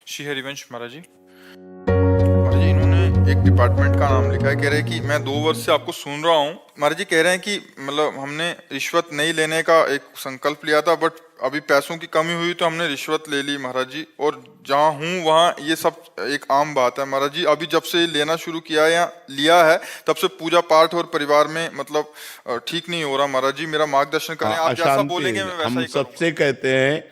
श्री हरिवंश महाराज जी। महाराज जी, इन्होंने एक डिपार्टमेंट का नाम लिखा है। कह रहे हैं कि मैं 2 वर्ष से आपको सुन रहा हूँ। महाराज जी कह रहे हैं कि मतलब हमने रिश्वत नहीं लेने का एक संकल्प लिया था, बट अभी पैसों की कमी हुई तो हमने रिश्वत ले ली महाराज जी। और जहाँ हूँ वहाँ ये सब एक आम बात है महाराज जी। अभी जब से लेना शुरू किया या लिया है तब से पूजा पाठ और परिवार में मतलब ठीक नहीं हो रहा महाराज जी। मेरा मार्गदर्शन करें। आप जैसा अशांति बोलेंगे मैं वैसा हम ही करूँगा। सबसे कहते हैं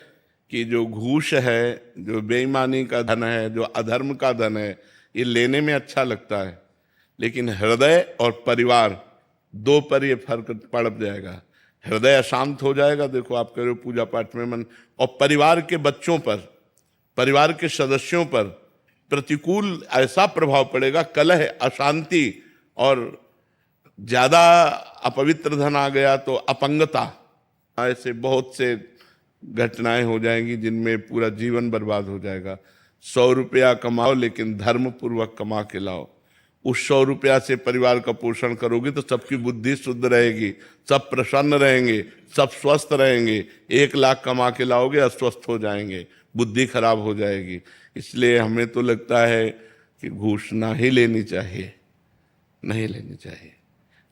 कि जो घूस है, जो बेईमानी का धन है, जो अधर्म का धन है, ये लेने में अच्छा लगता है, लेकिन हृदय और परिवार दो पर ये फर्क पड़ जाएगा। हृदय अशांत हो जाएगा, देखो आप कह रहे हो पूजा पाठ में मन, और परिवार के बच्चों पर, परिवार के सदस्यों पर प्रतिकूल ऐसा प्रभाव पड़ेगा, कलह, अशांति, और ज्यादा अपवित्र धन आ गया तो अपंगता, ऐसे बहुत से घटनाएं हो जाएंगी जिनमें पूरा जीवन बर्बाद हो जाएगा। 100 रुपया कमाओ लेकिन धर्म पूर्वक कमा के लाओ। उस 100 रुपया से परिवार का पोषण करोगे तो सबकी बुद्धि शुद्ध रहेगी, सब प्रसन्न रहेंगे, सब स्वस्थ रहेंगे। 1 लाख कमा के लाओगे, अस्वस्थ हो जाएंगे, बुद्धि खराब हो जाएगी। इसलिए हमें तो लगता है कि घूस ना ही लेनी चाहिए, नहीं लेनी चाहिए।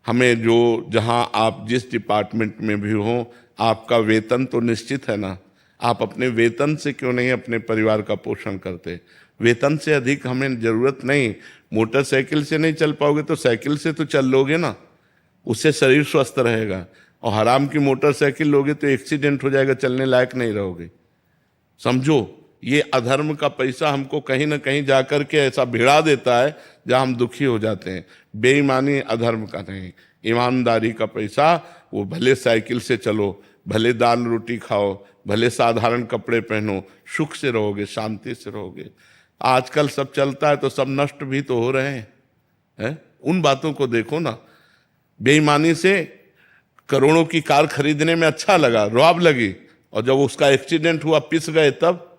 हमें जो, जहां आप जिस डिपार्टमेंट में भी हो, आपका वेतन तो निश्चित है ना। आप अपने वेतन से क्यों नहीं अपने परिवार का पोषण करते? वेतन से अधिक हमें जरूरत नहीं। मोटरसाइकिल से नहीं चल पाओगे तो साइकिल से तो चल लोगे ना, उससे शरीर स्वस्थ रहेगा। और हराम की मोटरसाइकिल लोगे तो एक्सीडेंट हो जाएगा, चलने लायक नहीं रहोगे। समझो, ये अधर्म का पैसा हमको कहीं ना कहीं जाकर के ऐसा भिड़ा देता है जहां हम दुखी हो जाते हैं। बेईमानी अधर्म का नहीं, ईमानदारी का पैसा, वो भले साइकिल से चलो, भले दाल रोटी खाओ, भले साधारण कपड़े पहनो, सुख से रहोगे, शांति से रहोगे। आजकल सब चलता है तो सब नष्ट भी तो हो रहे हैं। उन बातों को देखो ना। बेईमानी से करोड़ों की कार खरीदने में अच्छा लगा, रौब लगी, और जब उसका एक्सीडेंट हुआ, पिस गए तब।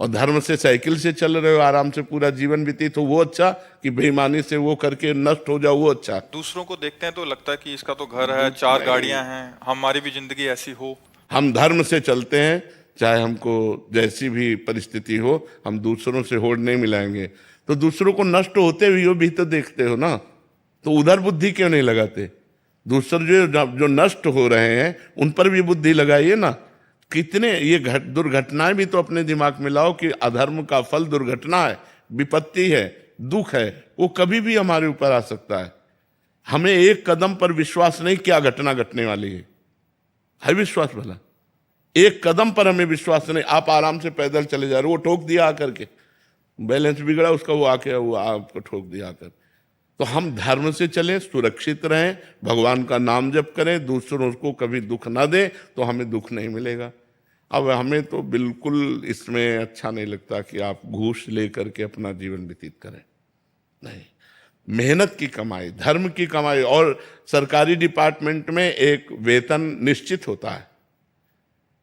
और धर्म से साइकिल से चल रहे हो, आराम से पूरा जीवन व्यतीत हो, वो अच्छा कि बेईमानी से वो करके नष्ट हो जाओ, वो अच्छा? दूसरों को देखते हैं तो लगता है कि इसका तो घर है, 4 गाड़ियां हैं, हमारी भी जिंदगी ऐसी हो। हम धर्म से चलते हैं, चाहे हमको जैसी भी परिस्थिति हो, हम दूसरों से होड़ नहीं मिलाएंगे। तो दूसरों को नष्ट होते हुए भी तो देखते हो ना, तो उधर बुद्धि क्यों नहीं लगाते? दूसरे जो नष्ट हो रहे हैं उन पर भी बुद्धि लगाइए ना। कितने ये दुर्घटनाएं भी तो अपने दिमाग में लाओ कि अधर्म का फल दुर्घटना है, विपत्ति है, दुख है, वो कभी भी हमारे ऊपर आ सकता है। हमें एक कदम पर विश्वास नहीं क्या घटना घटने वाली है विश्वास भला? एक कदम पर हमें विश्वास नहीं। आप आराम से पैदल चले जा रहे हो, वो ठोक दिया आकर के, बैलेंस बिगड़ा उसका, वो आके वो आपको ठोक दिया आकर। तो हम धर्म से चलें, सुरक्षित रहें, भगवान का नाम जप करें, दूसरों को कभी दुख ना दें, तो हमें दुख नहीं मिलेगा। अब हमें तो बिल्कुल इसमें अच्छा नहीं लगता कि आप घूस लेकर के अपना जीवन व्यतीत करें। नहीं, मेहनत की कमाई, धर्म की कमाई। और सरकारी डिपार्टमेंट में एक वेतन निश्चित होता है,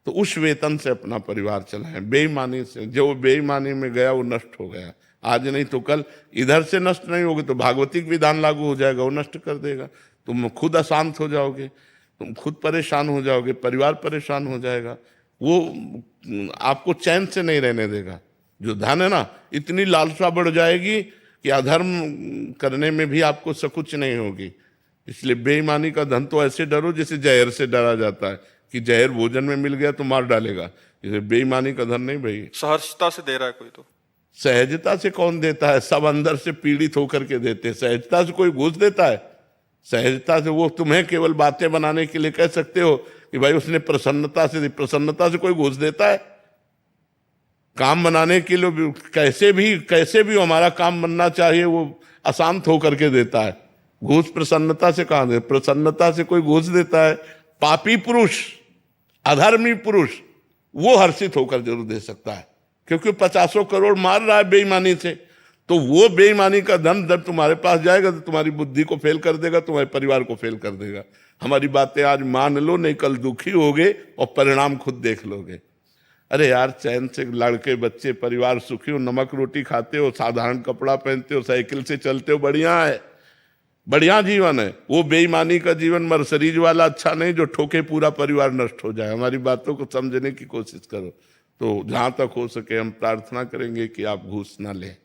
तो उस वेतन से अपना परिवार चलाएं। बेईमानी से, जो बेईमानी में गया वो नष्ट हो गया, आज नहीं तो कल। इधर से नष्ट नहीं होगे तो भागवतिक विधान लागू हो जाएगा, वो नष्ट कर देगा। तुम खुद अशांत हो जाओगे, तुम खुद परेशान हो जाओगे, परिवार परेशान हो जाएगा, वो आपको चैन से नहीं रहने देगा। जो धन है ना, इतनी लालसा बढ़ जाएगी कि अधर्म करने में भी आपको सकुच नहीं होगी। इसलिए बेईमानी का धन तो ऐसे डरो जैसे जहर से डरा जाता है कि जहर भोजन में मिल गया तो मार डालेगा। इसलिए बेईमानी का धन नहीं भाई। सहजता से दे रहा है कोई तो। सहजता से कौन देता है? सब अंदर से पीड़ित होकर के देते हैं। सहजता से कोई घूस देता है? सहजता से वो तुम्हें केवल बातें बनाने के लिए कह सकते हो कि भाई उसने प्रसन्नता से दी। प्रसन्नता से कोई घूस देता है? काम बनाने के लिए कैसे भी हमारा काम बनना चाहिए, वो अशांत होकर के देता है। घूस प्रसन्नता से कहां दे? प्रसन्नता से कोई घूस देता है? पापी पुरुष, अधर्मी पुरुष, वो हर्षित होकर जरूर दे सकता है, क्योंकि 50 करोड़ मार रहा है बेईमानी से। तो वो बेईमानी का धन जब तुम्हारे पास जाएगा तो तुम्हारी बुद्धि को फेल कर देगा, तुम्हारे परिवार को फेल कर देगा। हमारी बातें आज मान लो, नहीं कल दुखी होगे और परिणाम खुद देख लोगे। अरे यार, चैन से लड़के बच्चे परिवार सुखी हो, नमक रोटी खाते हो, साधारण कपड़ा पहनते हो, साइकिल से चलते हो, बढ़िया है, बढ़िया जीवन है। वो बेईमानी का जीवन मर्सरीज वाला अच्छा नहीं, जो ठोके पूरा परिवार नष्ट हो जाए। हमारी बातों को समझने की कोशिश करो। तो जहां तक हो सके हम प्रार्थना करेंगे कि आप घूस ना लें।